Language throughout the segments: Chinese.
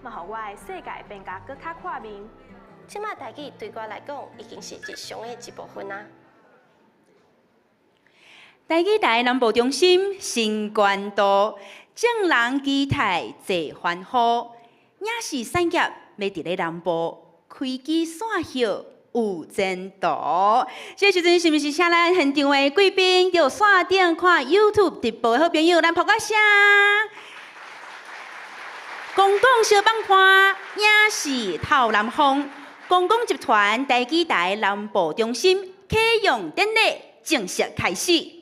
嘛，互我的世界变甲更较看面。即摆台语对我来讲已经是日常的一部分啊。台语台南部中心新冠度，众人期待坐欢呼，影视产业要伫咧南部开机线hiệu有前途。这时阵是毋是请咱现场的贵宾，就线顶看 YouTube 直播的好朋友，咱拍个声。公共小帮看影视透南风，公共集团台语台南部中心启用典礼正式开始。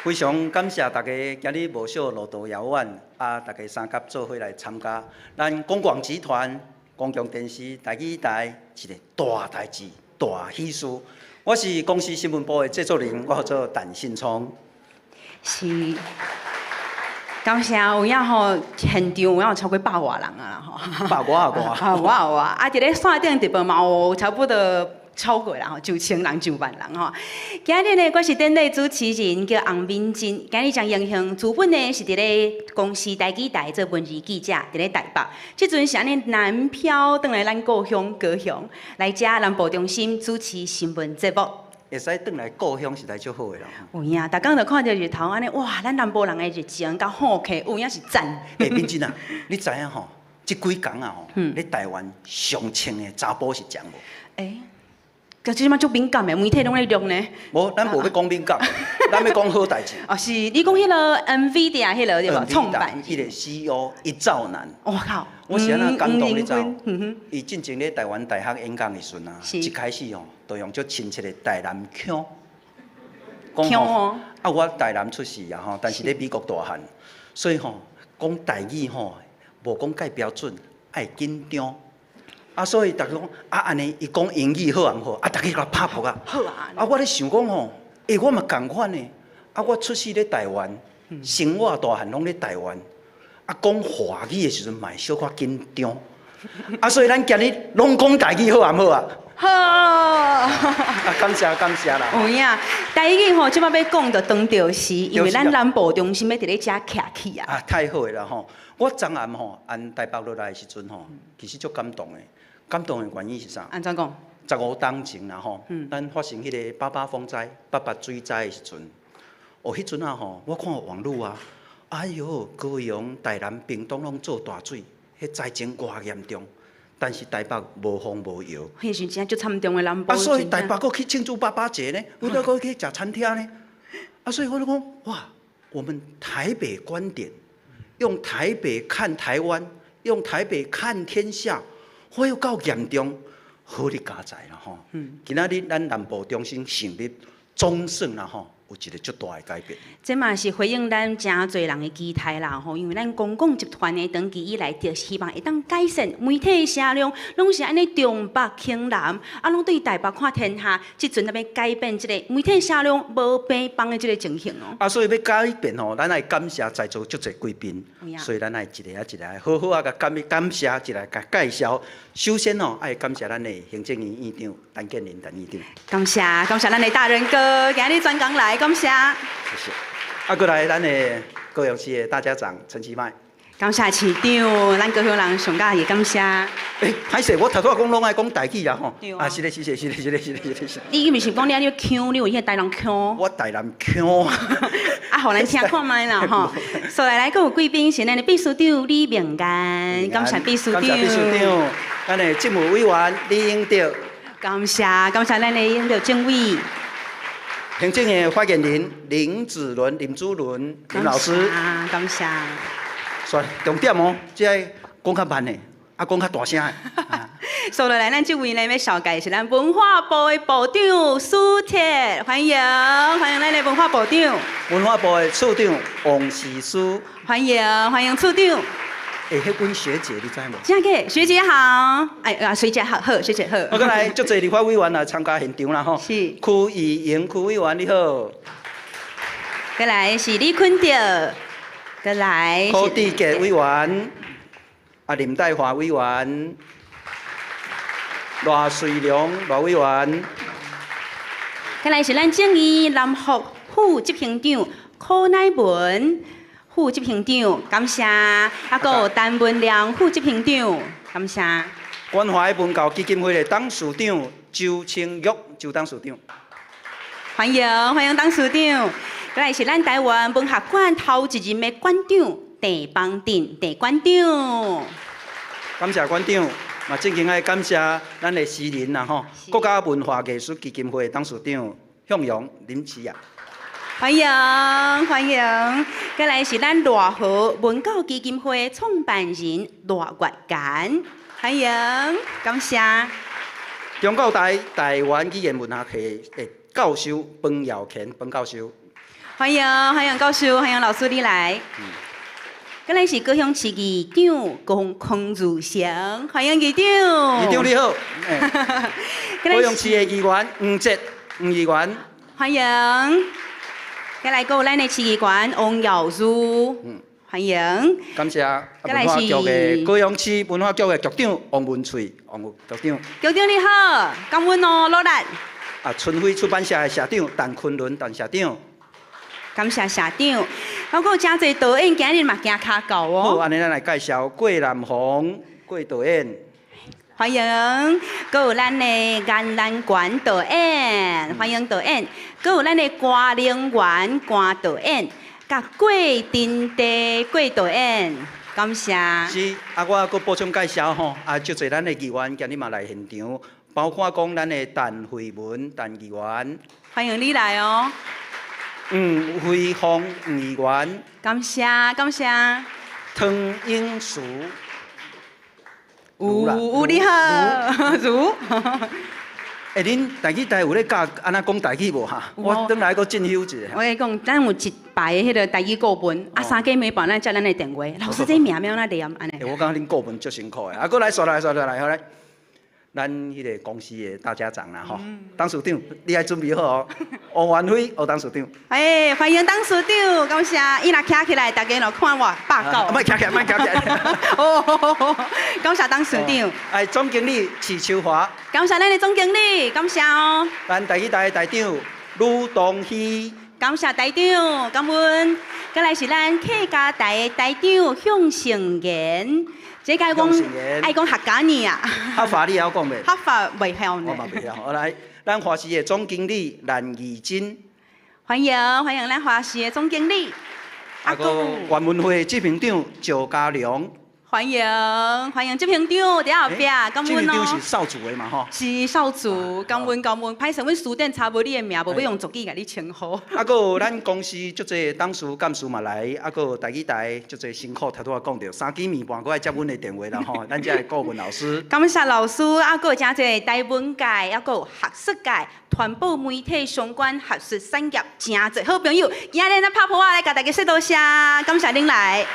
非常感谢大家今日无少路途遥远，大家三甲做伙来参加咱公广集团、公共电视台语台一个大代志、大喜事。我是公司新闻部的制作人，我叫做陈信聪。是，感谢有影吼，现场有影超过100外人啊吼。100外啊，哇！啊，伫咧线顶直播嘛有差不多。超过啦吼，9000人、90000人吼。今日呢，我是典礼主持人叫洪敏珍。今日将荣幸资本呢是伫咧公司台语台做文字记者，伫咧台北。即阵是安尼南漂转来咱故乡高雄，来遮南部中心主持新闻节目。会使转来故乡实在足好的啦。有影，逐工就看到日头安尼，哇！咱南部人的日情甲好客，有影是赞。敏珍啊，你知影吼？即几工啊吼，咧台湾上清的查甫是谁无？可是即马足敏感的，媒体拢咧录呢。无，咱无要讲敏感，咱要讲好代志。哦，是你讲迄个 NVIDIA 迄个对无？创办迄个 CEO 一兆男。我靠！我是安那感动，你知道？伊进前咧台湾大学演讲的时阵啊，一开始哦，就用足亲切的台南腔，讲吼，我台南出世啊吼，但是咧美国大汉，所以吼讲台语吼，无讲介标准，爱紧张。所以大家讲安尼，伊讲英语好唔好？大家甲拍扑啊！好啊！我咧想讲吼，我嘛共款呢。我出世咧台湾，生活大汉拢咧台湾。讲华语的时阵，嘛小可紧张。所以咱今日拢讲台语好唔好啊？好。感谢啦。有影，台语吼，即摆要讲就当着是，因为咱南部中心要伫咧遮徛起啊。太好啦吼！我昨暗吼按台北落来的时阵吼，其实足感动的。感动的原因是啥？安怎讲？15冬前啦吼，咱发生迄个88风灾、88水灾的时阵，迄阵啊吼，我看网络啊，哎哟，高雄、台南、屏东拢做大水，迄灾情偌严重，但是台北无风无摇。迄时阵足惨重的南部。所以台北佫去庆祝88节呢，为了佫去食餐厅呢。所以我就讲，哇，我们台北观点，用台北看台湾，用台北看天下。火有够严重，好你加载啦吼！今仔日咱南部中心成立，总算啦吼，有一个足大的改变。这嘛是回应咱真侪人的期待啦吼，因为咱公共集团的长期以来，就希望会当改善媒体的声量，拢是安尼中北轻南，拢对台北看天下，即阵要改变即个媒体声量无平帮的即个情形哦。所以要改变吼，咱爱感谢在座足侪贵宾，所以咱爱一个一个好好甲感谢，一个甲介绍。首先哦，爱感谢咱的行政院院长陈建仁陈院长。感谢咱的大人哥，今日专工来，感谢。谢谢。过来咱的高雄市的大家长陈其迈。感谢市长，咱高雄人上佳也感谢。歹势，我头拄讲拢爱讲台语啊吼。对啊。是咧。你毋是讲你安尼腔，你有迄个台南腔。我台南腔。互咱听看卖啦吼。所以来，阁有贵宾是咱的秘书长李明干，感谢秘书长。感谢秘书长，咱的政务委员李英德。感谢咱的英德政委。行政的发言人林子伦、林祖伦林老师。感谢。重点哦，即个讲较慢的，讲较大声的。所以来，咱这位呢要绍介是咱文化部的部长苏铁，欢迎咱的文化部长。文化部的处长王时书，欢迎处长。迄位学姐你知无？真个，学姐好，哎啊，学姐好，学姐好。我过来，足侪立法委员来参加现场啦吼。是。区议员区委员你好。过来是李坤德，过来。柯志杰委员，林黛华委员，罗瑞良罗委员。过来是咱正义南福副执行长柯乃文。副执行长，感谢；还有陈文良副执行长，感谢。关怀文教基金会的董事长周清玉周董事长，欢迎董事长。过来是咱台湾文学馆头一任的馆长郑邦定郑馆长。感谢馆长，嘛正经爱感谢咱的诗人啦吼，国家文化艺术基金会董事长向阳林启啊。欢迎。再来是咱罗河文教基金会创办人罗月干，欢迎，感谢。中国台湾语言文学系的教授彭耀乾彭教授，欢迎教授，欢迎老师你来。再来是高雄市议长龚如成，欢迎议长。议长你好。高雄市的议员吴议员，欢迎。再来，有咱的市议员王耀如，欢迎。感谢文化局的高雄市文化局的局长王文翠，王局长。局长你好，感恩哦，努力。春暉出版社的社长陈昆仑陈社长，感谢社长。还有真侪导演今日嘛行卡到哦。好，安尼咱来介绍桂南红桂导演。欢迎，还有咱的安南馆导演，欢迎导演，还有咱的瓜陵园瓜导演，甲桂丁地桂导演，感谢。是，我阁补充介绍吼，足侪咱的议员今日嘛来现场，包括讲咱的陈慧文陈议员，欢迎你来哦。吴慧芳吴议员，感谢。汤英淑。有你好，如。恁台语台有咧教安那讲台语无哈？我等来阁进修一下。我跟你讲，咱有一排迄个台语顾问，3家每半咱接咱的电话，老师这名哪念安尼？我感觉恁顾问足辛苦的，过来刷来，好来。咱迄个公司的大家长啦吼，董事长，你爱准备好哦。王元辉，董事长。欢迎董事长，感谢。伊若徛起来，大家就看我报告。莫徛起来。哦，感谢董事长。总经理徐秋华。感谢咱的总经理，感谢哦。咱台语台的台长吕东熙。感谢台长，感恩。再来是咱客家台的台长向成贤。这该讲爱讲客家呢啊，合法你还讲袂？合法袂晓呢。我嘛袂晓。好来，咱华视的总经理蓝怡珍，欢迎咱华视的总经理。个原文会执行长赵家良。欢迎执行长在后壁，感恩哦。执行长是少主的嘛吼？是少主，感恩。歹势，阮书店查无你的名，无要用族语甲你称呼。个有咱公司足侪董事干事嘛来，个有台语台足侪辛苦，头拄仔讲着3更暝半，搁来接阮的电话啦吼。咱遮的顾问老师。感谢老师，个有真侪台文界，个有学术界、传播媒体相关学术产业真侪好朋友。今日咱拍破啊来甲大家说多谢，感谢恁来。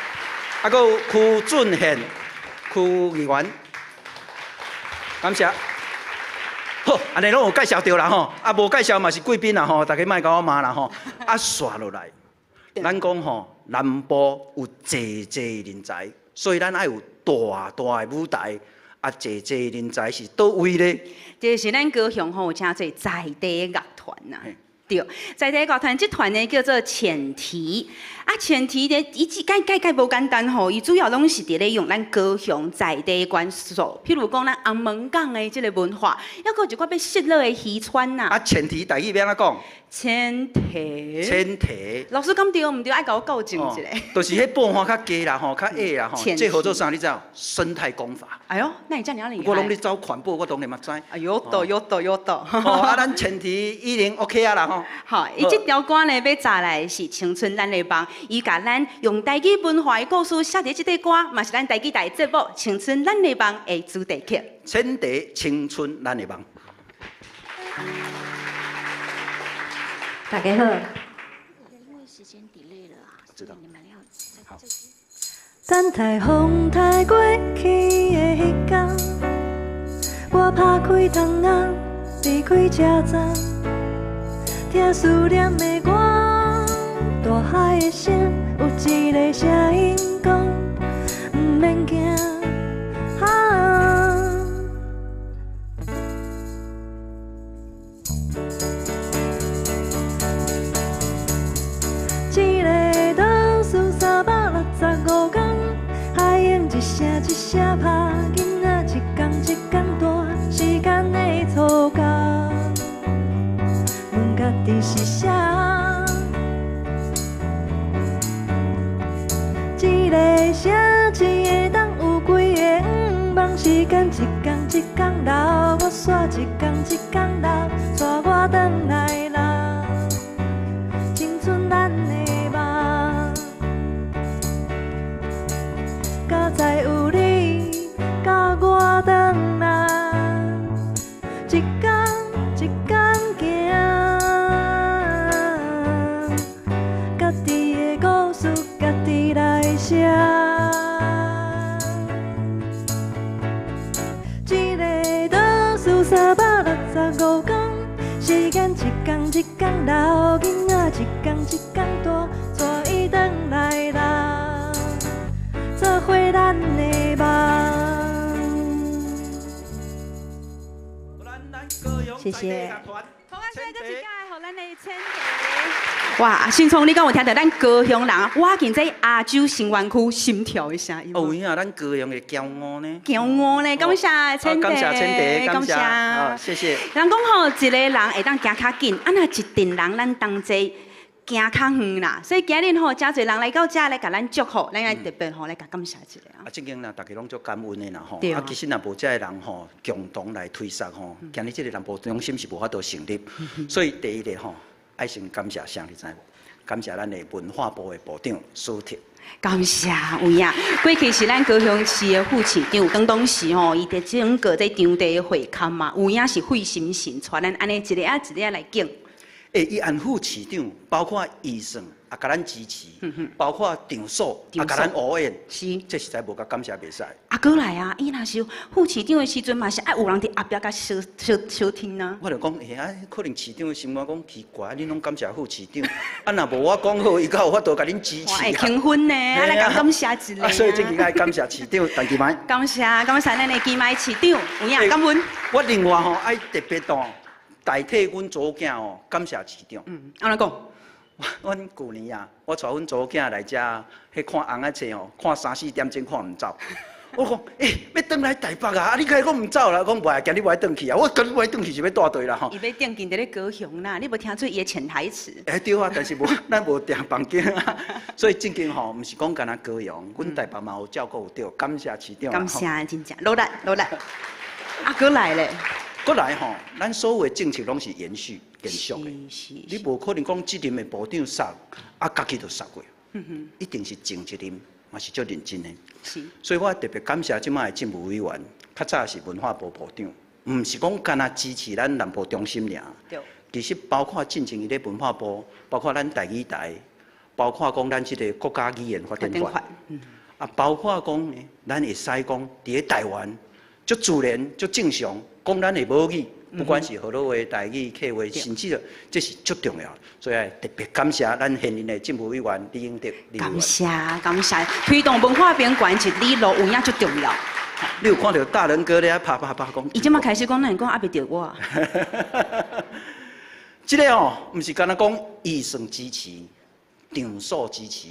个有区俊宪区议员，感谢。好，安尼拢有介绍着啦吼，无介绍嘛是贵宾啦吼，大家莫甲我骂啦吼。刷落来，咱讲吼，南部有济人才，所以咱爱有大的舞台，济人才是倒位咧？就是咱高雄吼，有真侪在地乐团呐。对，在地乐团这团呢叫做前提，前提呢，伊介无简单吼，伊主要拢是伫咧用咱高雄在地元素，譬如讲咱红门港的即个文化，还有一寡要失落的渔村呐。前提台语要安怎讲？前提。老师讲对毋对？爱甲我校正一下。就是迄半花较低啦吼，较矮啦吼，这号做啥？你知道？生态工法。哎呦，那你这样厉害。我拢咧走环保，我当然嘛知。有道。咱前提110 OK 啊啦吼。哦。好，伊这条歌呢要trả来是青春咱的梦，伊甲咱用台语文化的故事写伫这个歌，嘛是咱台语台节目《青春咱的梦》的主题曲。千地青春咱的梦。大家好。因为时间 delay 了啊，知道。你们要好。等台风台过去的迄天，我拍开窗仔，离开车站，听思念的歌，大海的声，有一个声音讲，毋免惊。一个倒数365天，海用一声一声拍，囡仔一天一天大，时间的错觉，问家己是啥？一个城市会当有几个梦，时间一天一天流，我煞一天一天流，带我回来啦，青春咱的。才有你甲我回来，一天一天行，家己的故事家己来写。一个倒数365天，时间一天一天流，囡仔一天一天大，带伊回来啦。做伙咱的梦。谢谢。哇，新聪，你敢有听到咱高雄人我见在亚洲新湾区心跳的声音？哦，呀，咱高雄的骄傲呢？骄傲呢，感谢千地，感谢千地，感谢，好，谢谢。人讲吼，一个人会当行较紧，啊那一群人咱同齐。行较远啦，所以今日吼，真侪人来到遮来甲咱祝福，咱来特别吼来甲感谢一下。啊，正经啦，大家拢足感恩的啦吼。啊，其实若无遮个人吼，共同来推动吼，今日这个南部中心是无法度成立。所以第一个吼，爱先感谢谁，你知无？感谢咱的文化部的部长苏婷。感谢有影，过去是咱高雄市的副市长，当时吼，伊伫整个在场地的会刊嘛，有影是费心神，带咱安尼一个啊一个来敬。伊安副市长，包括医生也甲咱支持，包括场所也甲咱応援，是，这实在无甲感谢袂使。啊，过来啊，伊若是副市长的时阵嘛，是爱有人伫后壁甲小听啊。我就讲，啊，可能市长的心肝讲奇怪，恁拢感谢副市长，啊，若无我讲好，伊才有法度甲恁支持。会轻分呢，啊，来甲感谢一下。所以正经爱感谢市长，陈其迈。感谢咱的基迈市长，有影感恩。我另外吼爱特别代替阮祖囝哦，感谢市长。安怎讲？阮旧年啊，我带阮祖囝来遮，去看红仔册哦，看3、4点钟看唔走。我讲，要转来台北啊！你开讲唔走啦？讲袂，今日袂转去啊！我今日袂转去就要带队啦吼。伊要定近伫咧高雄啦，你无听出伊的潜台词？对啊，但是无，咱无订房间啊。所以正经吼，毋是讲干那高雄，阮台北嘛有照顾到，感谢市长。感谢，真正努力努力。啊，过来咧。过来吼，咱所有的政策拢是延续的，你无可能讲即任的部长杀，啊家己就杀过，一定是前一任嘛是足认真的。是，所以我特别感谢即摆的政务委员，较早是文化部部长，毋是讲干那支持咱南部中心尔，其实包括进前伊咧文化部，包括咱台语台，包括讲咱即个国家语言发展法，啊包括讲咱会使讲伫咧台湾足自然、足正常。讲咱的母语，不管是河洛话、台语、客话，甚至这是足重要。所以特别感谢咱现任的政务委员李英德。感谢感谢，推动文化边关一里路有影足重要。你有看到大人哥咧啪讲？伊即马开始讲，咱讲阿袂着我。这个哦，毋是干那讲医生支持、场所支持。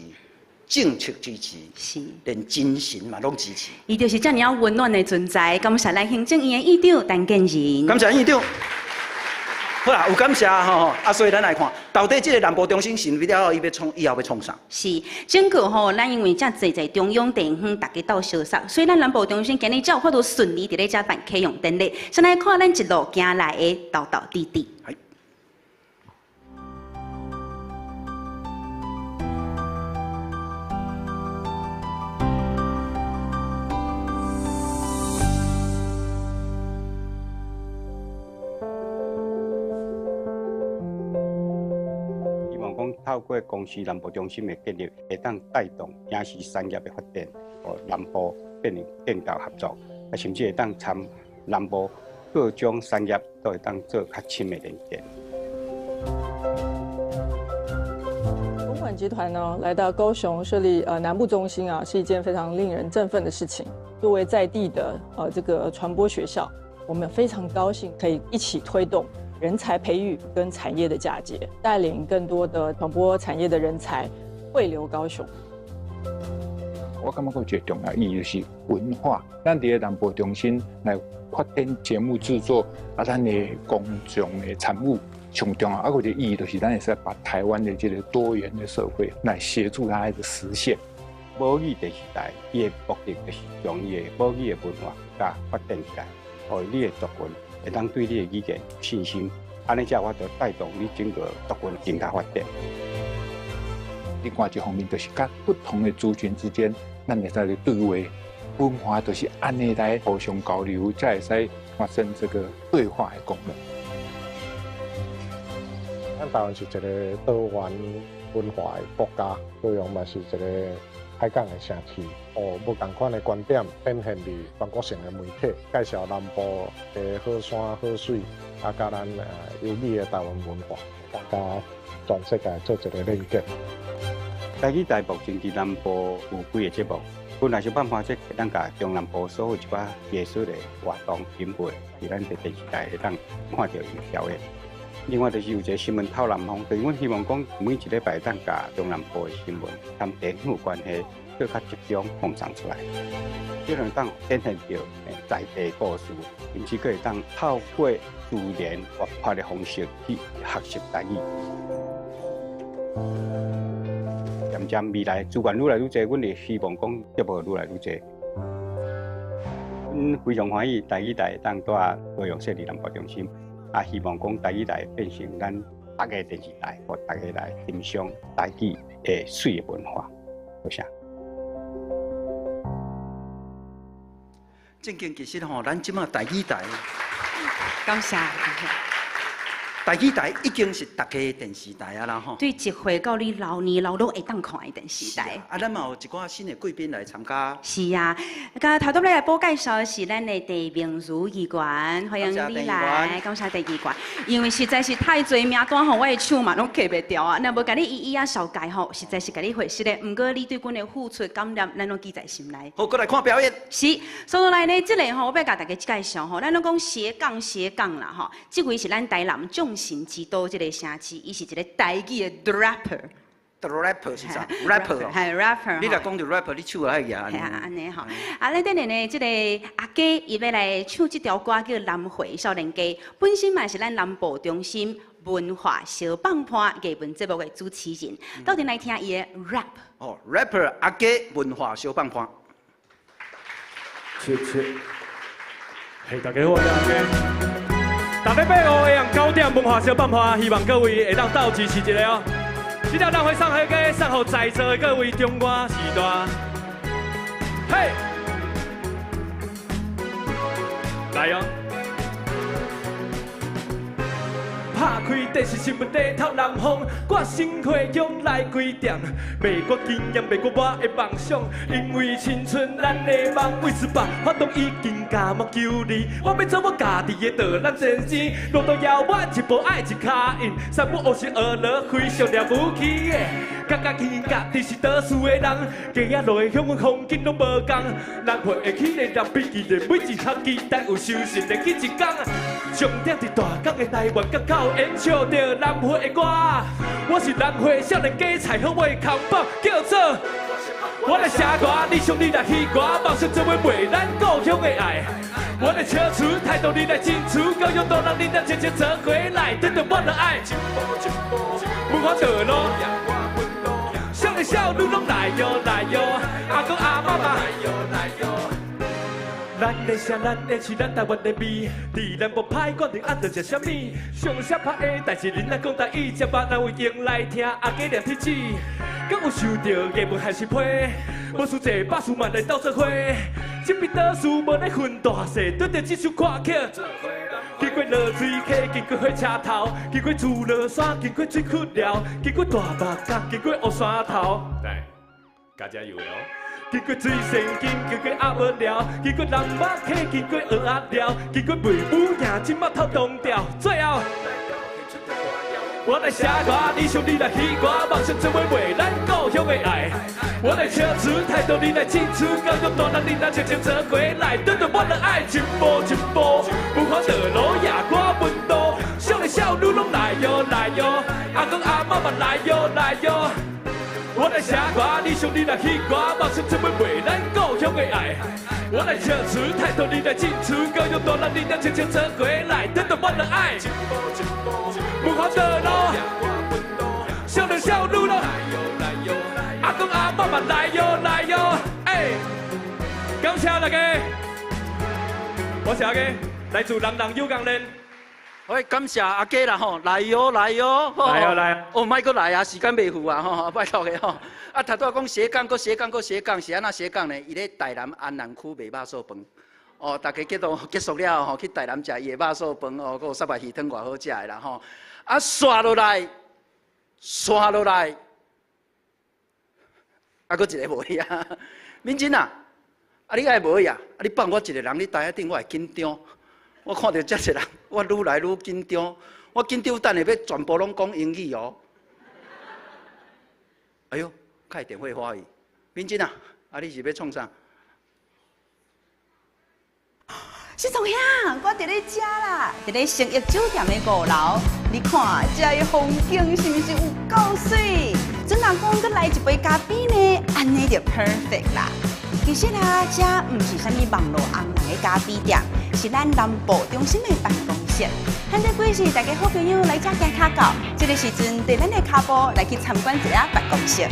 政策支持，是连精神嘛拢支持。伊就是遮尔温暖的存在。感谢咱行政院的院长陈建仁。感谢院长。好啦，有感谢吼，所以咱来看，到底这个南部中心成立了后，伊以后要创啥？是，整个吼，咱因为遮侪中央地方大家斗相杀，所以咱南部中心今日才有法度顺利伫咧遮办启用典礼。先来看咱一路行来的道道地地。透过公司南部中心的建立，会当带动影视产业的发展，和南部变成更加合作，甚至会当参南部各种产业都会当做较亲密连接。公馆集团呢来到高雄设立南部中心啊，是一件非常令人振奋的事情。作为在地的这个传播学校，我们非常高兴可以一起推动人才培育跟产业的嫁接，带领更多的传播产业的人才汇流高雄。我感觉有一个重要意义就是文化，咱伫个南部中心来发展节目制作，咱的公众的产物。上重要一个意义就是，咱会使把台湾的这个多元的社会来协助它的实现。母语第时代，伊的目的就是将伊的母语的文化甲发展起来，互你的族群会当对你的语言有信心，安尼才有法度带动你整个族群更加发展。另外一方面，就是甲不同的族群之间，咱会使对话文化，就是安尼来互相交流，才会使发生这个对话的功能。咱台湾是一个多元文化的国家，高雄嘛是一个海港的城市，不同款的观点展现伫全国性的媒体，介绍南部的好山好水，甲咱优美的台湾文化，甲全世界做一个连接。台语台目前伫南部有几个节目，本来是办法，即会当甲中南部所有一寡艺术的活动品牌，伫咱的电视台会当看到伊表演。另外就是有一个新闻透南方，就是阮希望讲每一礼拜当甲中南部的新闻，跟地方有关系，更较集中放送出来，这能当展现到在地故事，并且可以当透过自然活泼的方式去学习台语。渐渐未来资源愈来愈多，阮也希望讲节目愈来愈多。阮非常欢喜台语台当在高雄设立南部中心。希望讲台语台变成咱大家电视台，或大家来欣赏台语的水的文化。多谢。正经其实咱即马台语台，感谢。台语台已经是大家的电视台啊啦吼。对，一回到你老年老老会当看的电视台。咱嘛有一寡新的贵宾来参加。是啊，刚头拄来报介绍的是咱的地名如议员，欢迎你来，感谢地议员。因为实在是太侪名单吼，我的手嘛拢记袂掉啊。那无甲你一一啊小解吼，实在是甲你回实的。毋过你对阮的付出感念，咱拢记在心内。好，过来看表演。是，所以来呢，这个吼，我要甲大家介绍吼，咱拢讲斜杠啦吼，这位是咱台南众神之都这个城市，伊是一个台语的 rapper。rapper 是啥 ？rapper 哦。系 rapper。你若讲到 rapper， 你手爱呀。系啊，安尼吼。咱等下呢，这个阿家伊要来唱这条歌叫《南回少年家》，本身嘛是咱南部中心文化小放伴艺文节目的主持人。到底来听伊的 rap。哦 ，rapper 阿家文化小放伴。切。嘿，大家好，我是阿家。大礼拜5下午9点文化小放伴，希望各位会当斗支持一下哦。这条南回上海街送予在座的各位中外时代。嘿，来哦！拍开电视新闻地头南方，我生活用来几点？美国经验，美国我的梦想，因为青春咱的梦为18，发动已经加盟92，我要做我家己的导览先生，路途遥远，一步爱一卡印，三不五时学了非常了不起的。家家己家己是倒数的人，街仔路的乡阮风景拢无同，南回会起的人比记得每一项期待有收成的去一天。重点伫大港的台湾港口演唱着南回的歌，我是南回少年家菜好我的扛棒叫做我来写歌，你想你来戏歌，梦想做伙陪咱故乡的爱。我来唱出态度，你来争取，高雄大人你来渐渐做回来，对着我的爱，文化道路。少年少女拢来哟来哟，阿公阿妈嘛来哟来哟。咱的声，咱的市，咱台湾的味，伫咱无歹决定按着食啥物。上写拍的代志，恁来讲台语，接巴咱有用来听阿家念铁子。敢有想到艺文还是批？无输一百事万来斗做伙。这边倒数无咧分大细，对着这首歌曲。经过落水溪，经过火车头，经过自落山，经过水库寮，经过大目角，经过乌山头。来，加加油哦！经过水仙境，经过阿伯寮，经过南马溪，经过蚵仔寮，经过梅武营，今麦头东调，最后。我来写歌，你想你来戏歌，梦想成为未来故乡的爱。我来唱出态度，你来进出，教育大人，你来常常做过来。对对，我的爱一步一步，不看道路夜歌奋斗，少年少女拢来哟来哟，阿公阿妈嘛来哟来哟。我来写歌，你想你来戏歌，梦想成为未来故乡的爱。我来唱出态度，你来进出，教育大人，你来常常做过来。对对，我的爱。不看道路，少年少女咯，阿公阿妈嘛来哟来哟，哎，感谢大家，我是阿家，来自人人有工练。喂，感谢阿家啦吼，来哟来哟，来哟来。哦，莫阁来啊，时间未赴啊吼，拜托个吼。啊，头拄讲斜杠，搁斜杠，搁斜杠，是安那斜杠呢？伊咧台南安南区卖肉燥饭。哦，大家结束了吼，去台南食伊的肉燥饭哦，搁有沙白鱼汤偌好食的啦吼。啊，刷落来，啊，搁一个无去啊。敏真啊，啊你爱无去啊？啊你放我一个人，你台仔顶我会紧张。我看到遮侪人，我愈来愈紧张。我紧张等下要全部拢讲英语哦。哎呦，开电话华语。敏真啊，啊你是要创啥？是从兄，我伫咧遮啦，伫咧诚业酒店的5楼。你看遮的风景是毋是有够水？准若讲佮来一杯咖啡呢，安尼就 perfect 啦。其实啊，遮毋是啥物网络红人的咖啡店，是咱南部中心的办公室。咱这几时大家好朋友来遮行骹到，这个时阵对咱的脚步来去参观一下办公室。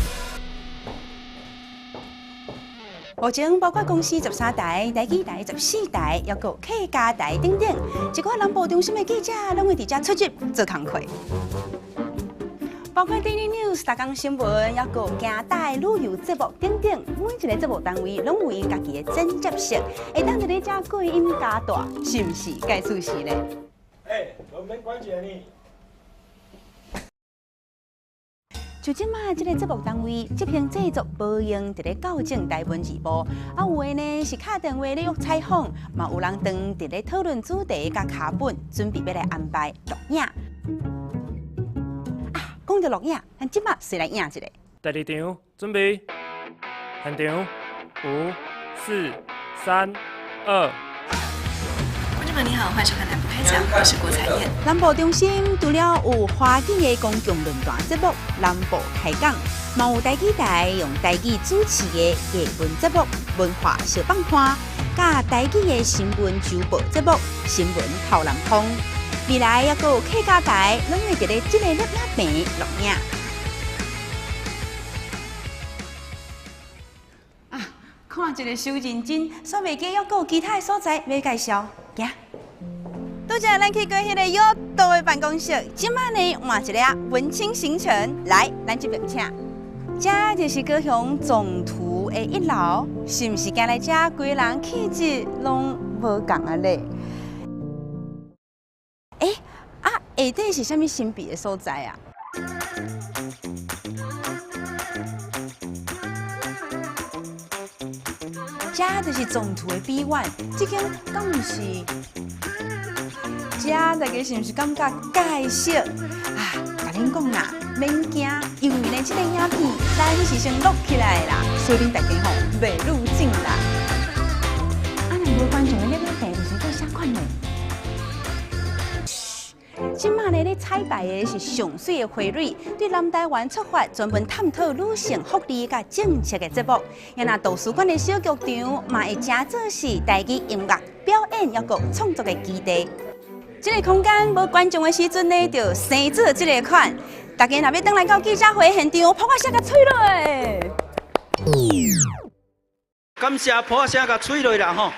目前包括公司13台、台记台14台，还有客家台等等，一个南部中心的记者拢会伫遮出入做工课。包括 Daily News、大江新闻，还有行台旅游节目等等，每一个节目单位拢有因家己的剪接室，会当伫咧遮过音加大，是毋是？该出事呢？我免关注你。就即马即个节目单位执行制作保养，伫咧校正台文字幕，啊有的呢是敲电话咧约采访，嘛有人当伫咧讨论主题甲卡本，准备要来安排录影。啊，讲到录影，咱即马先来影一个。第二场准备，现场5、4、3、2。观众朋友你好，欢迎收看《南部开讲》，我是郭采燕。南部中心除了有华语的公共论坛节目《南部开讲》，嘛有台记台用台语主持的艺文节目《文化小放看》，甲台语的新闻周报节目《新闻透南风》。未来还有客家台，拢会伫咧即个录影棚录影。啊，看一个收认真，煞袂记还有其他的所在要介绍，行。拄则咱去过迄个有道的办公室，即摆呢换一个文青行程，来，咱这边请。这就是高雄总图的1楼，是毋是？今来这规人气质拢无共啊咧？啊，下底是啥物神秘的所在啊？这就是总图的B1，这间敢毋是？这大家是毋是感觉介绍啊？甲恁讲啦，免惊，因为呢，这个影片咱是先录起来啦，所以恁大家吼袂入境啦。啊，若无观众的咧屏就是做啥款呢？今麦呢，咧彩排的是上水的花蕊，对南台湾出发，专门探讨女性福利甲政策的节目。也那图书馆的小剧场，嘛会正做是台语音乐表演，还有创作的基地。这个空间无观众的时阵呢，就生做这个款。大家若要登来到记者会现场，拍我声甲吹落诶！感谢拍声甲吹落啦吼。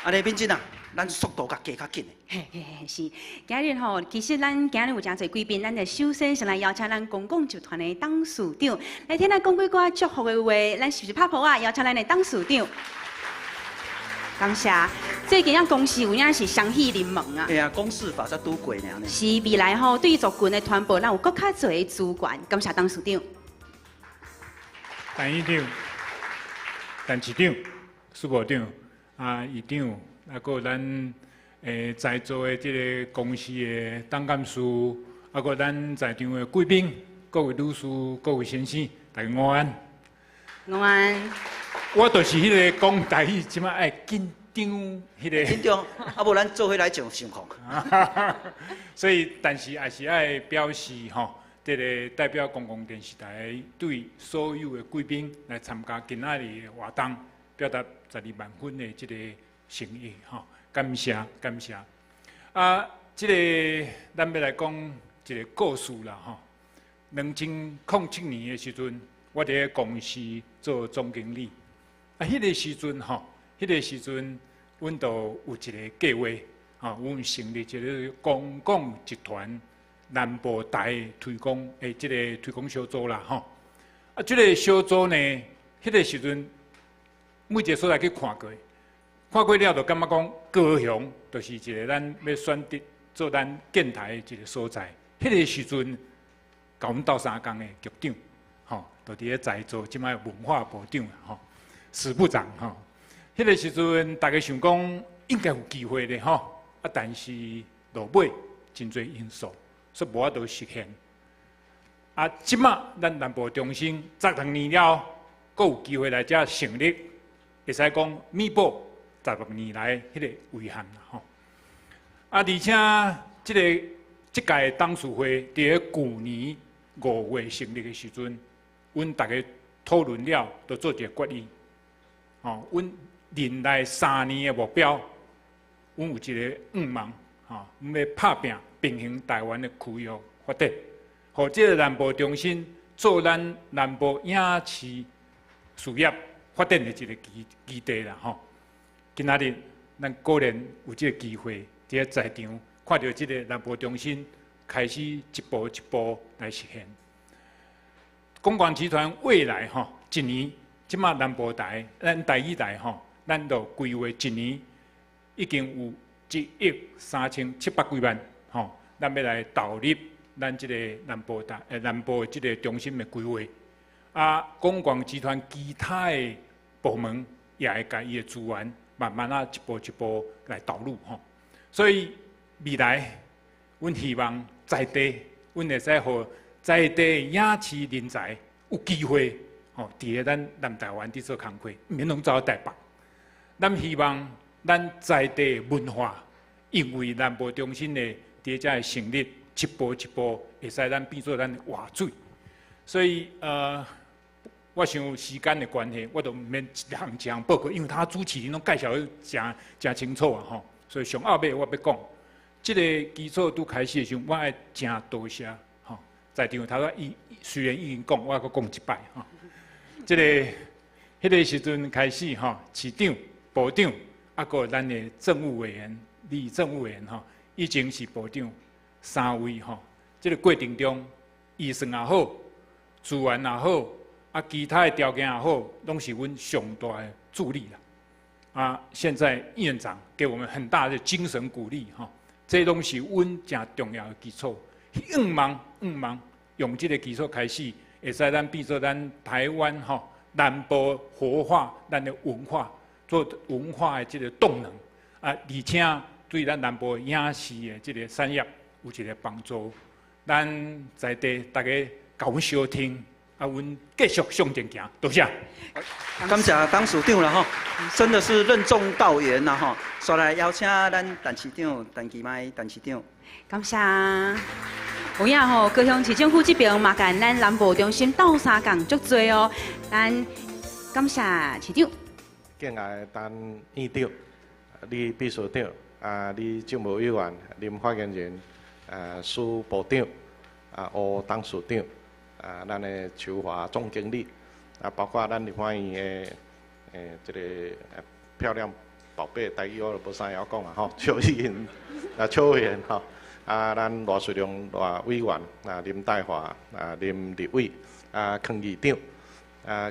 安尼敏真啊，咱速度甲加较紧嘿，是。今日吼，其实咱今日有真侪贵宾，咱就首先先来邀请咱公共集团的董事长来听咱讲几寡祝福的话。咱是不是拍谱啊？邀请咱的董事长。感谢。最近啊，公司有影是双喜临门啊。哎呀，公事法才拄过呢。是未来吼，对于族群的传播，咱有更较侪资源。感谢董事长、陈议长、陈市长、苏部长、议长，啊，还有咱在座的这个公司的董干事，啊，还有咱在场的贵宾、各位女士、各位先生，大家午安。午安。我就是迄个讲台语，即摆爱紧张迄个。紧张，啊无咱做伙来上情况。所以，但是也是爱表示吼，这个代表公共电视台对所有的贵宾来参加今仔日的活动，表达12万分的这个诚意吼，感谢感谢。啊，这个咱要来讲一个故事啦吼。2007年的时阵，我伫咧公司做总经理。啊，迄个时阵吼，迄个时阵，阮都有一个计划，吼，阮成立一个公共集团南部台推广的即个推广小组啦，吼。啊，即个小组呢，迄个时阵每一个所在去看过，看过了就感觉讲高雄就是一个咱要选择做咱建台的一个所在。迄个时阵，甲阮斗相共的局长，吼，就伫咧在座即摆文化部长吼。史部长吼，迄个时阵大家想讲应该有机会咧吼，啊，但是落尾真侪因素，所以无法度实现。啊，即马咱南部中心12年了，阁有机会来遮成立，会使讲弥补16年来迄个遗憾啦吼。啊，而且即届董事会伫咧去年5月成立的时阵，阮大家讨论了，就做一个决议。吼，阮任内3年的目标，阮有一个愿望，吼，阮要拍拼平衡台湾的区域发展，互这个南部中心做咱南部影视事业发展的一个基地啦，吼。今仔日咱果然有这个机会，伫在场看到这个南部中心开始一步一步来实现。公广集团未来吼1年。即马南部台，咱台语台吼，咱就规划1年已经有1亿3700几万吼，咱要来投入咱即个南部台南部即个中心的规划。啊，公广集团其他的部门也会甲伊的资源慢慢一步一步来导入吼。所以未来，阮希望在地，阮会使互在地影视人才有机会。吼，伫咧咱南台湾伫做工课，免拢走到台北。咱希望咱在地文化，因为南部中心的伫遮的成立，一步一步会使咱变做咱的活水。所以我想时间的关系，我都毋免一项报告，因为他主持人拢介绍真清楚啊吼。所以上后尾我要讲，即个基础拄开始的时候，我爱真多谢吼，在场头伊虽然已经讲，我阁讲一摆吼。迄个时阵开始吼，市长、部长，啊，个咱的政务委员、李政务委员吼，已经是部长3位吼。这个过程中，预算也好，资源也好，啊，其他的条件也好，拢是阮上大的助力啦。啊，现在院长给我们很大的精神鼓励吼，这拢是阮真重要的基础。愿望用这个基础开始。会使咱变做咱台湾吼南部活化咱的文化，做文化的这个动能啊，而且对咱南部影视的这个产业有一个帮助。咱在地大家甲阮相听，啊，阮继续向前行，多谢。感谢董事长啦吼，真的是任重道远啦吼。再来邀请咱陈市长、陈其迈陈市长。感谢。有影吼，高雄市政府这边嘛，甲咱南部中心斗相共足多哦。咱感谢市长。敬爱陈院长、李秘书长、李政务委员、林发言人、苏部长、吴董事长、咱的邱华总经理，包括咱立法院的这个漂亮宝贝，台语我就无啥要讲啦吼，邱议员、邱委员吼。咱罗水龙委员林代华林立伟，康议长，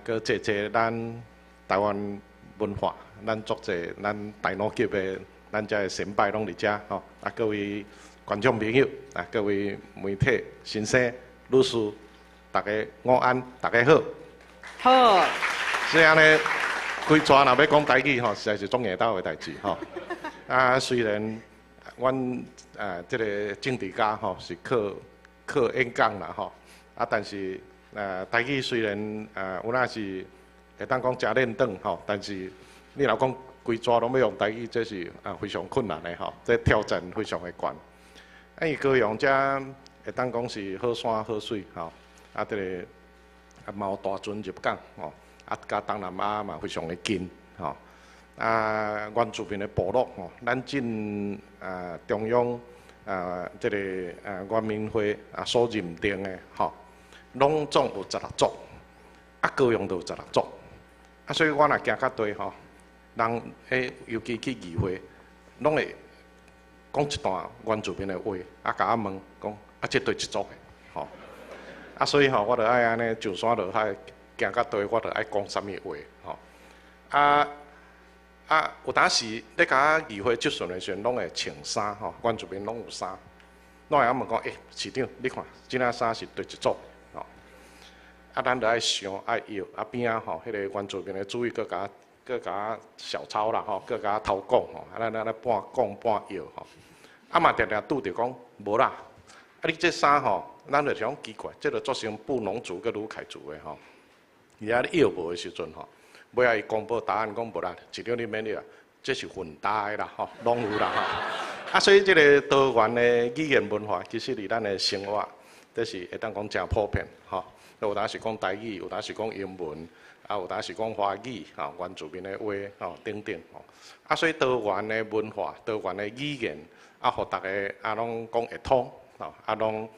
搁坐咱台湾文化，咱足侪咱大陆级的咱遮的先辈拢伫遮吼，啊各位观众朋友，啊各位媒体先生、女士，大家午安，大家好。好。所以安尼，规逝若要讲台语吼，实在是种硬斗的代志吼。啊，虽然阮即个政治家吼是靠演讲啦吼，啊但是台语虽然有那是会当讲真练短吼，但是你若讲规逝拢要用台语，这是非常困难的吼，这挑战非常的悬。啊，伊高雄遮会当讲是好山好水吼，啊即个嘛有大船入港吼。啊，甲东南亚嘛非常的近，吼。啊，原住民的部落吼，咱进中央即个原民会所认定的吼，拢总有16族，啊高雄就有16族，啊所以我若行较对吼，人尤其去议会，拢会讲一段原住民的话，啊甲我问讲啊这对一族的，吼。啊所以吼，我着爱安尼上山落海。行到对，我着爱讲啥物话吼。有当时咧甲议会质询的时阵，拢会穿衫吼，原住民拢有衫，拢会问讲，市长，你看，即领衫是对一组吼。啊，咱着爱想爱要，啊边仔吼，迄个原住民的主意，佮甲小抄啦吼，佮甲偷讲吼，啊咱半讲半要吼。啊嘛定定拄着讲无啦，啊你这衫吼，咱着想奇怪，这着做成布农族佮鲁凯族的吼。而遐你要无的时阵吼，尾仔伊公布答案讲无啦，市长你免了，这是混搭的啦吼，拢有啦吼。啊，所以这个多元的语言文化，其实伫咱的生活，这是会当讲真普遍吼。有当是讲台语，有当是讲英文，啊有当是讲华语，吼原住民的话吼等等吼。啊，所以多元的文化、多元的语言，啊，互大家拢讲会通吼，拢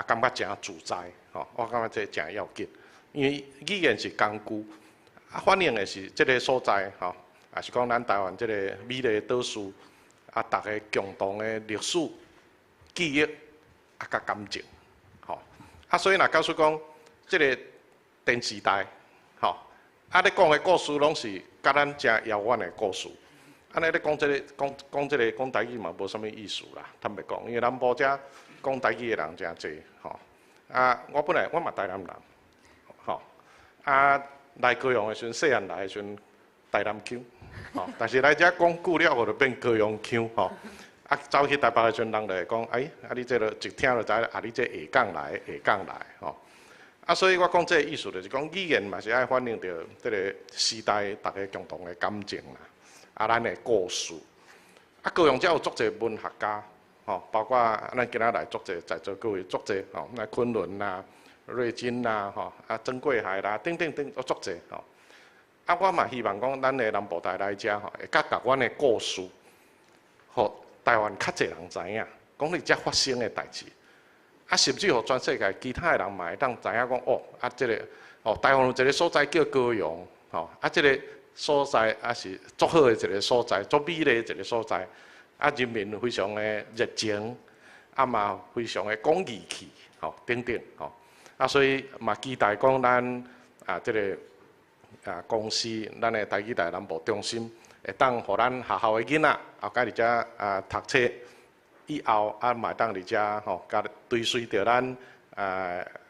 感觉真自在吼。我感觉这真要紧。因为语言是工具，啊，反映的是这个所在吼，也是讲咱台湾这个美丽的岛屿，啊，大家共同的历史记忆啊，甲感情，吼，啊，所以若假使讲这个电视台，吼，啊，咧讲的故事拢是甲咱真遥远的故事，安尼咧讲这个讲台语嘛，无啥物意思啦，坦白讲，因为南部遮讲台语的人真侪，吼，啊，我嘛台南人。吼，啊，来高雄的时阵，细汉来的时阵，台南腔，吼，但是来遮讲久了后就变高雄腔，吼，啊，走去台北的时阵，人就会讲，啊，你这个一听就知，啊，你这下港来，吼，啊，所以我讲这个意思就是讲，语言嘛是爱反映着这个时代大家共同的感情啦，啊，咱的故事，啊，高雄遮有足侪文学家，吼，包括咱今仔来足侪在座各位足侪，吼，那昆仑啦。瑞金啦，吼啊，曾贵海啦，等都足侪吼。啊，我嘛希望讲，咱的南部台来遮吼，会甲阮的故事，互台湾较侪人知影，讲你遮发生的代志。啊，甚至互全世界其他的人嘛会当知影讲，啊，这个台湾有一个所在叫高雄，吼啊，这个所在啊是足好的一个所在，足美丽的一个所在。啊，人民非常的热情，啊嘛非常的讲义气，吼等等，吼。啊，所以嘛期待讲咱这个公司，咱的台语台南部中心，会当互咱学校的囡仔，后加伫遮读册以后，嘛会当伫遮吼，甲追随着咱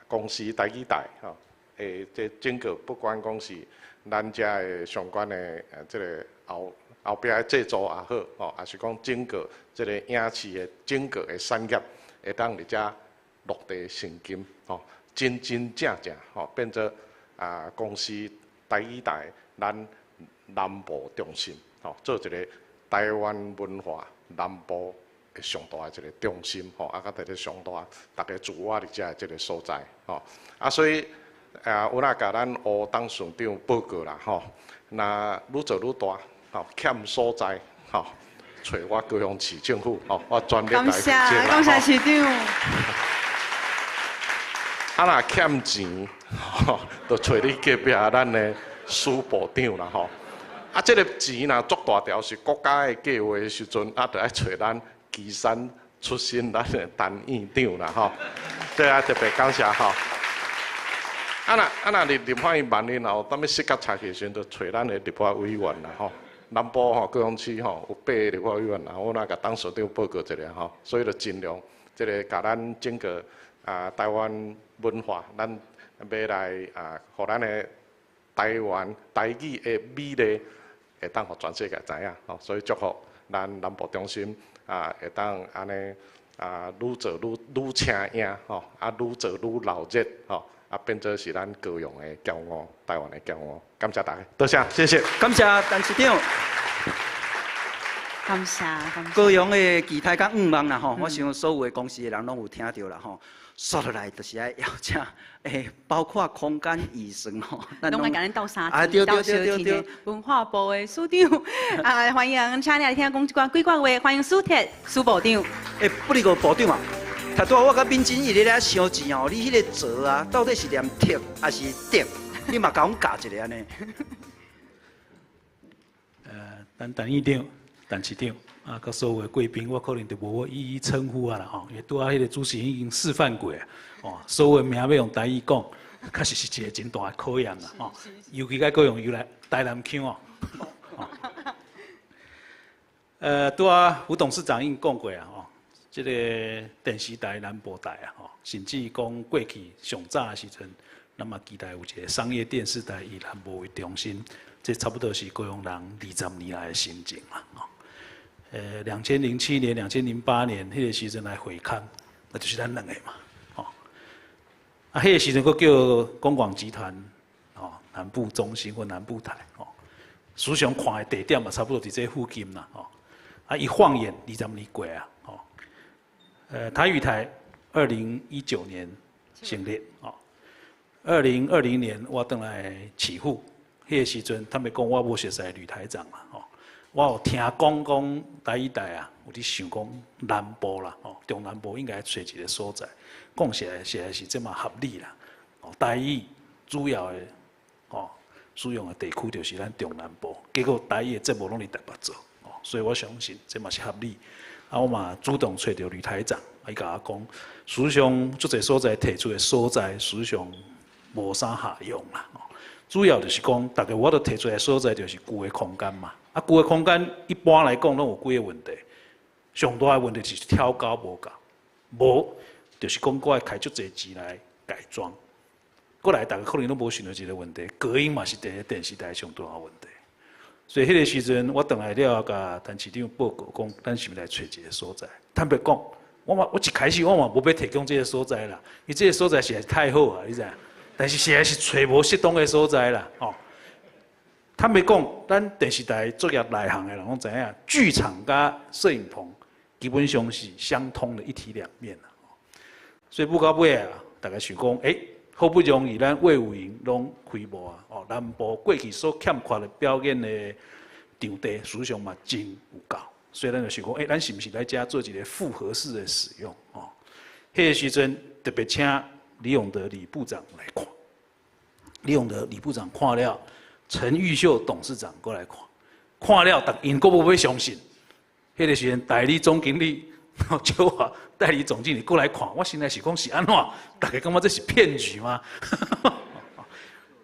公司台语台吼，这整个不管讲是咱遮的相关的这个后壁的制作也好，吼，也是讲整个这个影视的整个的产业，会当伫遮落地生根，吼。真正吼，变做公司台语台咱南部中心，吼，做一个台湾文化南部的上大的一个中心，吼，啊，甲一个上大，大家自我伫遮的这个所在，吼，啊，所以有哪甲咱吴董事长报告啦，吼，那愈做愈大，吼，欠所在，吼，找我高雄市政府，吼，我专列来接啦，感谢市长。啊，若欠钱，吼，就找你隔壁咱的苏部长啦，吼。啊，这个钱若足大条是国家的计划的时阵，啊，就爱找咱旗山出身咱的陈院长啦，吼。对啊，特别感谢吼。若立法院万年后，当要适合查起时，就找咱的立法委员啦吼。南部吼高雄市吼有8个立法委员啦，我若甲董事长报告一下吼，所以就尽量即个甲咱整个台湾文化，咱要来互咱的台湾台语的美丽，会当互全世界知影吼。所以祝福咱南部中心会当安尼愈做愈青颖吼，愈做愈热热吼。变做是咱高雄的骄傲，台湾的骄傲。感谢大家，多谢，谢谢。感谢陈市长。感谢。高雄的期待甲5万啦吼，我想所有的公司的人拢有听到啦吼。说落来就是爱邀请，包括空间医生吼，拢爱甲咱斗相对斗相听。文化部的署长欢迎，请你来听讲几句话，欢迎苏铁苏部长。不离个部长啊。头拄我甲敏真伊咧咧相钱哦，你迄个折啊，到底是念铁还是钉？你嘛甲阮教一下安尼。陈议长、陈市长甲所有的贵宾，我可能就无一一称呼啊啦吼，因为拄仔迄个主持人已经示范过哦，所有的名要用台语讲，确实是一个真大的考验啦哦，尤其甲高雄又来台南腔哦。拄仔吴董事长已经讲过啊吼。这个电视台、南部台啊，吼，甚至讲过去上早的时阵，咱嘛期待有一个商业电视台以南部为中心，这差不多是高雄人20年来的心情啦，吼。2007年、2008年迄个时阵来回看，那就是咱两个嘛，吼。迄个时阵佫叫公广集团，吼，南部中心或南部台，吼。史上看的地点嘛，差不多伫这附近啦，吼。一晃眼20年过啊。台语台2019年成立哦，2020年我回来起户，迄个时阵他们讲我无熟悉吕台长嘛，哦，我有听讲台语台啊，有伫想讲南部啦，哦，中南部应该找一个所在，讲起来是这么合理啦，哦，台语主要的哦使用的地区就是咱中南部，结果台语的节目拢伫台北做，哦，所以我相信这嘛是合理。我嘛主动找到吕台长，伊甲我讲，事实上足侪所在提出的所在，事实上无啥下用啦。主要就是讲，大家我都提出来的所在就是旧的空间嘛。旧的空间一般来讲拢有几个问题，上大的问题就是挑高无够，无就是讲我要开足侪钱来改装。过来大家可能拢无想到一个问题，隔音嘛是第一电视台上大的问题。所以迄个时阵，我回来了，甲陈市长报告讲，咱是来找一个所在。坦白讲，我一开始我嘛无要提供这个所在啦，因为这个所在实在是太好啊，你知影？但是实在是找无适当的所在啦，哦。坦白讲，咱电视台作业内行的人拢知影，剧场甲摄影棚基本上是相通的一体两面啦。所以不到尾啊，大家想讲，好不容易咱卫武营拢开幕啊！哦，南部过去所欠缺的表演的场地，事实上嘛真有够。所以咱就想讲，咱是不是来遮做一个复合式的使用？哦，迄个时阵特别请李永德李部长来看。李永德李部长看了，陈玉秀董事长过来看，看了，但因阁无要相信。迄个时阵代理总经理。就我代理总经理过来看，我心内是讲是安怎？大家感觉这是骗局吗？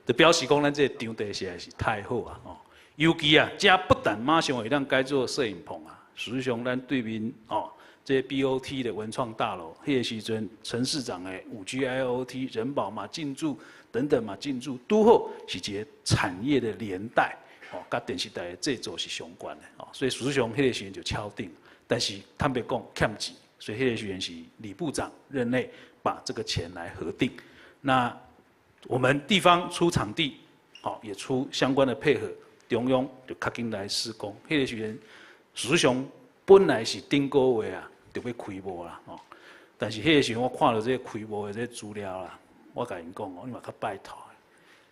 就表示讲咱这场地实在是太好啊！哦，尤其啊，这不但马上会当改做摄影棚啊，实际上咱对面哦，这 BOT 的文创大楼，迄个时阵陈市长的5G IoT、人保嘛进驻等等嘛进驻，都好是一个产业的连带哦，甲电视台的制作是相关的哦，所以事实上迄个时阵就敲定。但是坦白讲欠钱，所以迄个时阵是李部长任内把这个钱来核定。那我们地方出场地，好也出相关的配合，中央就较紧来施工。迄个时阵，事实上本来是顶个月啊就要开幕啦，哦。但是迄个时阵我看到这个开幕的这个资料啦，我甲因讲哦，你嘛较拜托，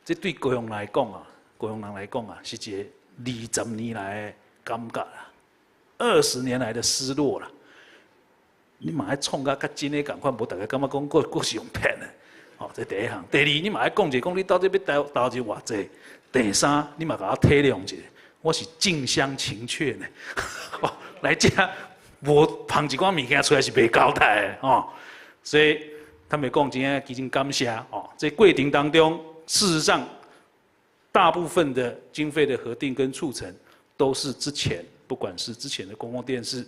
这对高雄来讲啊，高雄人来讲啊，是一个20年来的感觉啦。20年来的失落了，你嘛爱创甲较真诶共款，无大家感觉讲佫是用骗的，哦，这第一项。第二，你嘛爱讲者讲你到底要投入偌济。第三，你嘛甲我体谅者，我是近乡情怯呢，来遮无捧一寡物件出来是袂交代的哦。所以他们讲真正基金感谢哦，在过程当中，事实上大部分的经费的核定跟促成，都是之前不管是之前的公共电视、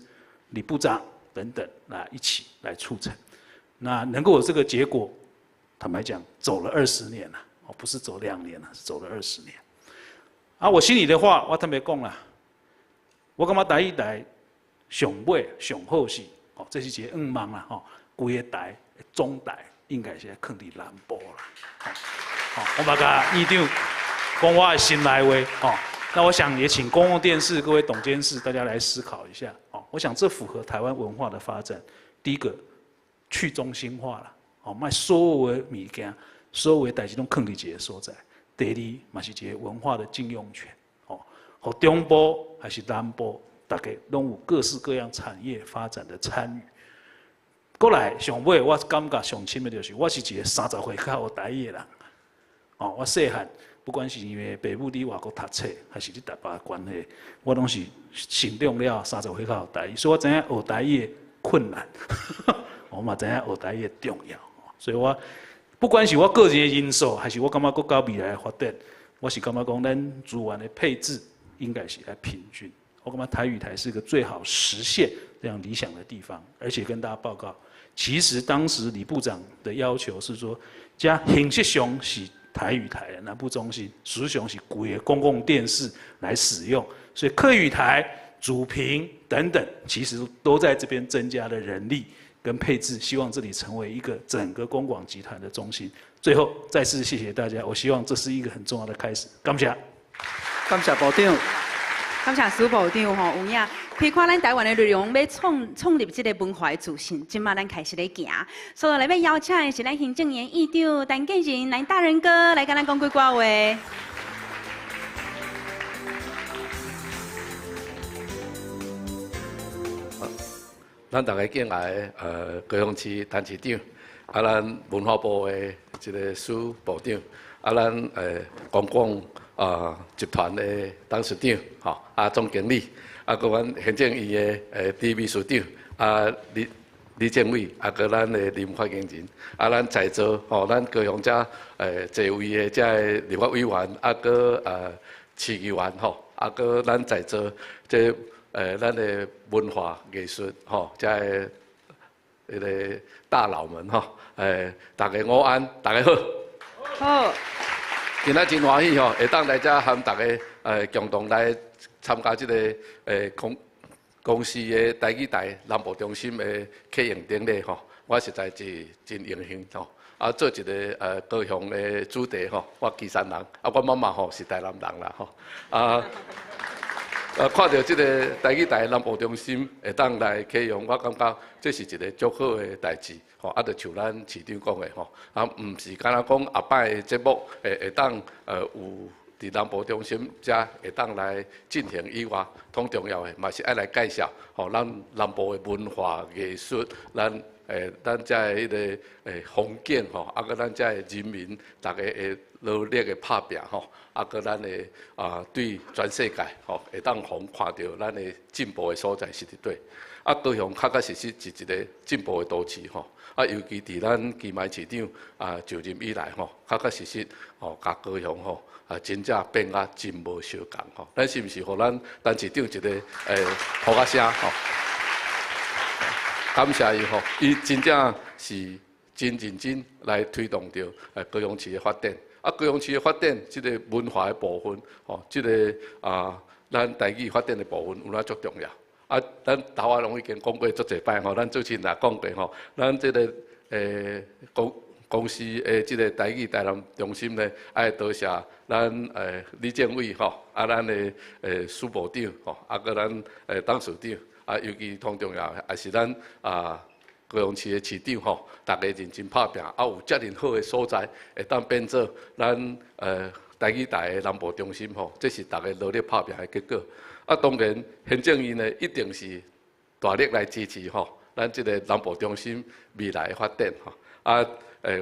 李部长等等一起来促成。那能够有这个结果，坦白讲，走了20年了，哦，不是走2年了，是走了20年。啊，我心里的话，我坦白讲啦，我感觉台语台上尾上好是，哦，这是一个梦啦，吼，规个台总台应该是放伫南部啦。好，我把甲议长讲我的心内话，哦，那我想也请公共电视各位董监事大家来思考一下，哦，我想这符合台湾文化的发展。第一个，去中心化啦，哦，卖所有的物件，所有的代志拢放伫一个所在。第二，嘛是一个文化的禁用权，哦，和中部还是南部，大家拢有各式各样产业发展的参与。过来上尾，我感觉上深的就是，我是一个30岁较学台语的人，哦，我细汉不管是因为爸母伫外国读册，还是伫台北的关系，我拢是成长了30岁较学台语，所以我知影学台语的困难，我嘛知影学台语的重要，所以我。不管是我个人的因素，还是我感觉国家未来的发展，我是感觉讲咱资源的配置应该是来平均。我感觉台语台是个最好实现这样理想的地方，而且跟大家报告，其实当时李部长的要求是说，加形式上是台语台的南部中心，实际上是规个公共电视来使用，所以客语台、主频等等，其实都在这边增加了人力。跟配置，希望这里成为一个整个公广集团的中心。最后再次谢谢大家，我希望这是一个很重要的开始。感谢，感谢部长，感谢苏部长吼，有影批看咱台湾的内容要创立这个文化的自信，今嘛咱开始咧行。所以来要邀请的是咱行政院议长陈建仁来大仁哥来跟咱讲几句话。咱大家敬爱的高雄市陈市长，咱文化部的这个苏部长，咱公共集团的董事长，总经理，搁咱行政院的第一秘书长，李政委，搁咱的林发言人，咱在座咱高雄遮座位的遮立法委员，搁市议员搁咱在座这。咱的文化艺术遮个迄个大佬们大家午安，大家好。好。今仔真欢喜会当来遮和大家共同来参加这个公司的台语台南部中心的启用典礼我实在是真荣幸做一个高雄的主题我基山人，我妈妈是台南人啦看到这个台语台南部中心会当来启用，我感觉这是一个足好的代志，就像咱市长讲的唔是干那讲下摆的节目会当有伫南部中心遮会当来进行以外，同重要的嘛是爱来介绍咱南部的文化艺术，咱遮的迄个风景搁咱遮的人民，大家会努力的拍拼搁咱的对全世界会当互看到咱的进步的所在是伫对。高雄确确实实是一个进步的都市尤其伫咱基迈市长就任以来确确实实甲高雄真正变啊真无相共咱是毋是互咱陈市长一个呼个声感谢伊伊真正是真认真来推动着高雄市的发展。高雄市的发展，这个文化的部分，这个咱台语发展的部分有哪足重要？咱头仔拢已经讲过足侪摆咱主持人也讲过咱这个公司的这个台语台南中心呢，爱多谢咱李政委咱的苏部长搁咱董事长尤其同重要也是咱高雄市的市长大家认真拍拼，有遮尔好的所在，会当变做咱台语台的南部中心这是大家努力拍拼的结果。当然行政院呢一定是大力来支持咱这个南部中心未来的发展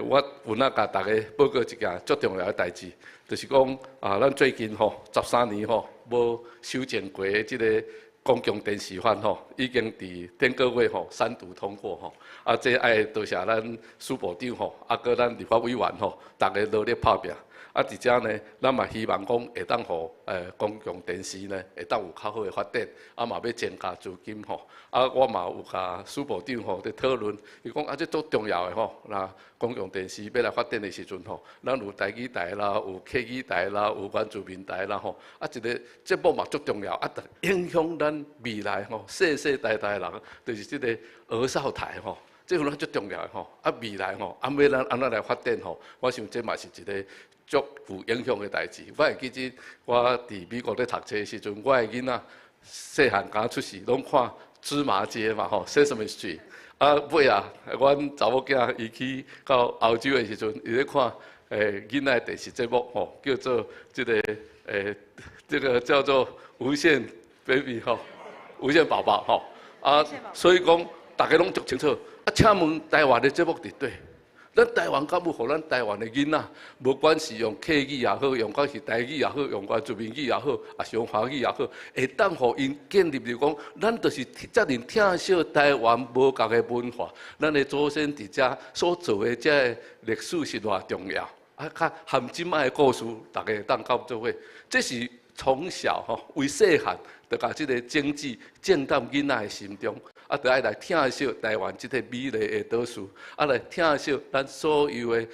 我有甲大家报告一件足重要的代志，就是讲咱最近13年无修建过的这个公共电视法吼，已经伫顶个月吼3读通过吼，啊，这爱多谢咱苏部长吼，啊，搁咱立法委员吼，大家努力拍拼。啊，伫遮呢，咱嘛希望讲会当互公共电视呢，会当有较好的发展，啊嘛要增加资金吼。啊，我嘛有甲苏部长吼伫讨论，伊讲啊，这足重要的吼，那公共电视要来发展的时阵吼，咱有台语台啦，有客语台啦，有原住民台啦吼，啊一个节目嘛足重要，啊，影响咱未来吼世世代代人，就是这个儿少台吼。这个足重要的吼，啊未来吼，啊要咱安怎来发展吼，我想这嘛是一个足有影响的代志。我会记得我伫美国咧读册的时阵，我的囡仔细汉刚出世，拢看芝麻街嘛吼 ，Sesame Street。啊尾啊，阮查某囝伊去到欧洲的时阵，伊咧看囡仔电视节目吼，叫做这个叫做无线 baby 吼，无线宝宝吼。啊，所以讲大家拢足清楚。啊，请问台湾的节目伫对？咱台湾敢有互咱台湾的囡仔，无管是用客语也好，用讲是台语也好，用原住民语也好，也是用华语也好，会当互因建立就讲，咱就是遮尔疼惜台湾无共的文化，咱的祖先伫遮所做的遮历史是偌重要。啊，较含即摆的故事，大家会当到做伙，这是从小吼为细汉，就甲即个政治种到囡仔的心中。啊，就爱来疼惜台湾即个美丽的岛屿，啊来疼惜咱所有的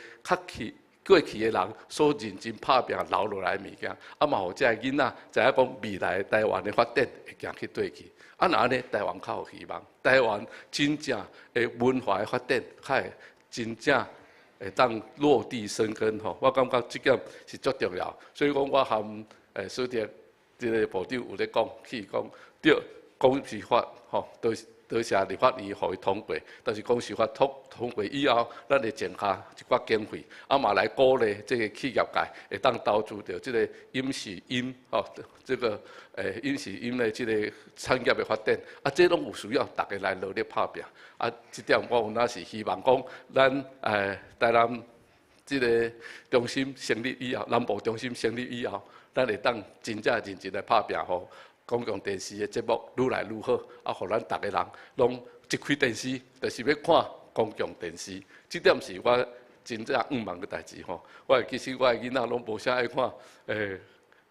过去的人所认真拍拼留落来的物件，啊嘛，互遮个囡仔知影讲未来台湾的发展会行去对去。啊，那安尼台湾较有希望，台湾真正的文化的发展，较会真正会当落地生根吼。我感觉即点是足重要，所以讲我含苏迪即个部长有咧讲，去讲对公司法吼，多谢立法院互伊通过，但是公司法通过以后，咱会增加一寡经费，啊嘛来鼓励这个企业界会当投资到这个饮食饮吼，这个饮食饮的这个产业的发展，啊，这拢有需要大家来努力拍拼，啊，这点我有那是希望讲，咱台南这个中心成立以后，南部中心成立以后，咱会当真正认真来拍拼吼。公共电视的节目愈来愈好，啊，互咱逐个人拢一开电视，就是要看公共电视。这点是我真正毋茫的代志吼。其实我的囡仔拢无啥爱看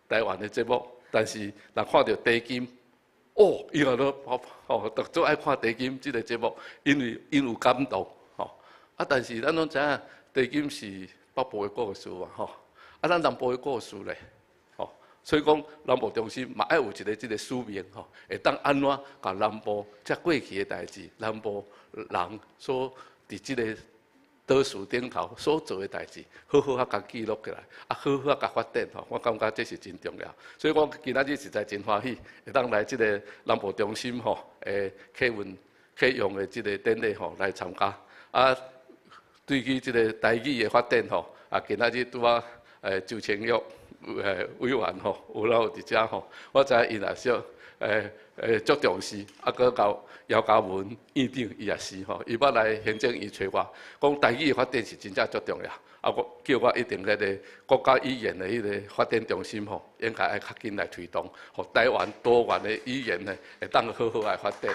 台湾的节目，但是若看到地金，哦，伊个都特做爱看地金这个节目，因为因有感动吼。啊，但是咱拢知影地金是北部的故事嘛吼，啊，咱南部的故事咧。所以讲，南部中心嘛爱有一个这个使命吼，会当安怎甲南部遮过去的代志，南部人所伫这个岛屿顶头所做的代志，好好甲记录起来，啊，好好甲发展吼。我感觉这是真重要。所以我今仔日实在真欢喜，会当来这个南部中心吼，启用的这个典礼吼来参加。啊，对于这个台语的发展吼，啊，今仔日拄啊周清玉。委员吼，有老伫遮吼，我知伊也是足重视，啊，搁到姚嘉文院长伊也是吼，伊捌来行政院找我，讲台语的发展是真正足重要，啊，我叫我一定迄个国家语言的迄个发展中心吼，应该爱较紧来推动，互台湾多元的语言呢，会当好好来发展。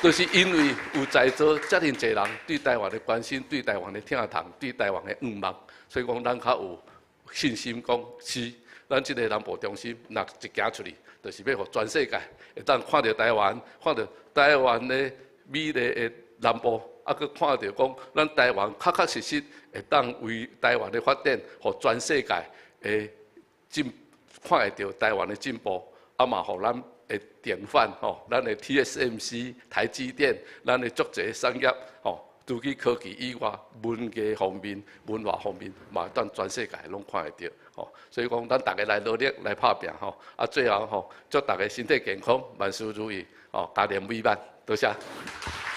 就是因为有在座遮尔侪人对台湾的关心，对台湾的疼痛，对台湾的愿望，所以讲咱较有。信心讲是，咱即个南部中心，若一行出去，就是要互全世界会当看到台湾，看到台湾的美丽的南部，啊，佮看到讲咱台湾确实会当为台湾的发展，互全世界会看会到台湾的进步，啊嘛，互咱的典范吼，咱的 TSMC、台积电，咱的足侪产业吼。除去科技以外，文艺方面、文化方面，嘛当全世界拢看会到，吼。所以讲，咱大家来努力来拍拼，吼。啊，最后吼，祝大家身体健康，万事如意，吼，家庭美满，多谢。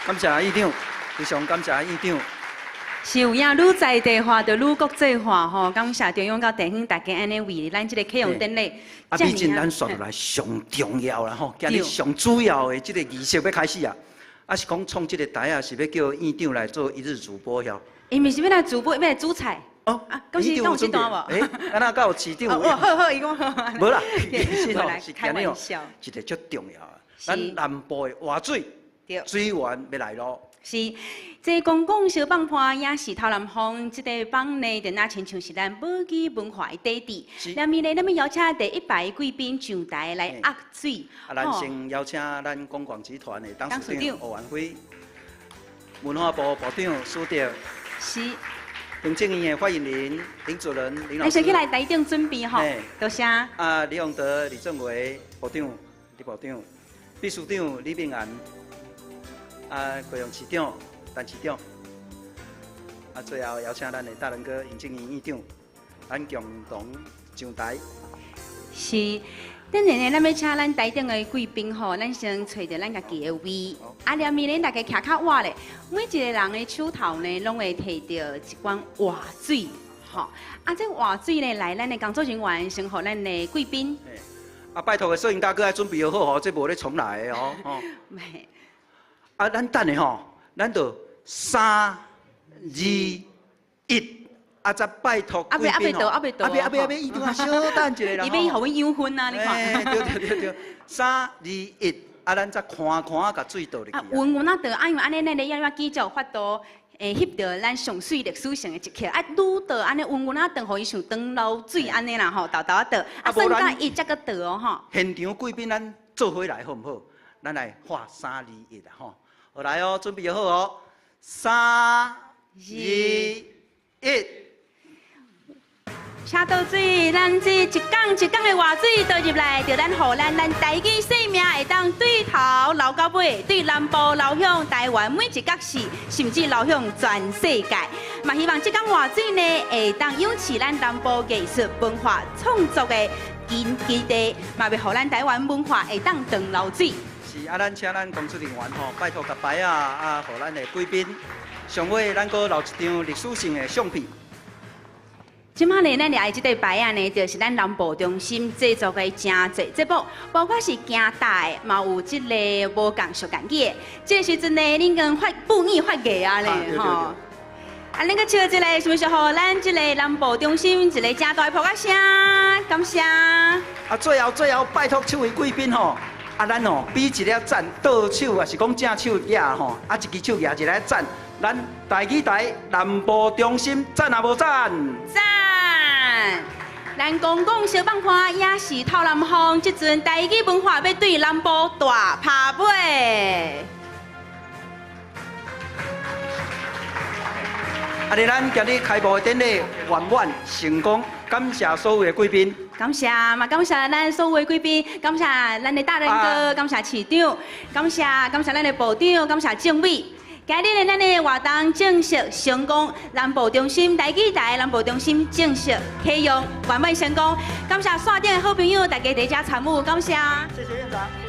感谢院长，非常感谢院长。是有影愈在地化，就愈国际化，吼。感谢中央到地方大家安尼为咱这个启用典礼。啊，毕竟咱说落来上重要啦，吼，今日上主要的这个仪式要开始啊。啊，是讲创这个台啊，是要叫院长来做一日主播哟。伊咪是要来主播，要来煮菜。哦，讲是有这段无？敢若有市长？好，伊讲好。无啦，是吼是开玩笑，一个足重要的。咱南部的活水，水源要来咯。是，这公共小放坡也是透南风这个放呢，就那亲像是咱宝鸡文化的底地。下面呢，咱们邀请第一排贵宾上台来压水。咱先邀请咱公广集团的董事长欧元辉。文化部部长苏德是，行政院的发言人林主任林老师，先起来台顶准备吼，多谢。李永德、李政委部长、李部长、秘书长李明安，高雄市长、陈市长，最后邀请咱的大仁哥行政院院长，咱共同上台。是。等下呢，咱要请咱台顶的贵宾吼，咱先找着咱家己的位。连面呢，大家徛较晏咧，每一个人的手头呢，拢会摕着一罐活水，吼。这活水呢，来咱的工作人员先互咱的贵宾。拜托个摄影大哥，准备好吼，这无咧重来的吼。咱等下吼，咱就3、2、1。再拜托贵宾哦，阿伯，伊等下小等一下啦。伊要互阮养分啊，你看。对，3、2、1，咱再看甲水倒入去。稳啊倒，因为安尼咱咧要继续发度，翕到咱上水历史性的一刻。愈倒安尼稳啊倒，互伊像长流水安尼啦吼，倒倒倒。算到伊才个倒哦吼。现场贵宾咱做回来好唔好？咱来画3、2、1啦吼。好来哦，准备好哦，3、2、1。车倒水，咱这一缸一缸的活水倒入来，就咱互咱台语生命会当对头流到尾，对南部流向台湾每一角市，甚至流向全世界。嘛希望这缸活水呢，会当养起咱南部艺术文化创作的基地，嘛要互咱台湾文化会当长流水。是咱请咱工作人员吼，拜托甲牌互咱的贵宾，上尾咱阁留一张历史性的相片。即马呢，咱来这个牌啊呢，就是咱南部中心制作的真侪节目，包括是行大的，嘛有这个无共俗感觉。这时阵呢，恁跟布艺发艺啊咧吼。恁个唱一个，是不是互咱这个南部中心一个正大的扑克声？感谢。最后拜托这位贵宾吼，咱吼比一粒赞，倒手也是讲正手举吼，一支手举一个赞。咱台语台南部中心赞啊无赞？赞！咱公共小放坡也是透南风，即阵台语文化要对南部大拍尾。咱今日开幕的典礼圆满成功，感谢所有的贵宾。感谢咱所有的贵宾，感谢咱的大仁哥，感谢市长，感谢咱的部长，感谢政委。今日咱的活动正式成功，南部中心台语台南部中心正式启用，圆满成功。感谢线顶的好朋友，大家在遮参与，感谢。谢谢院长。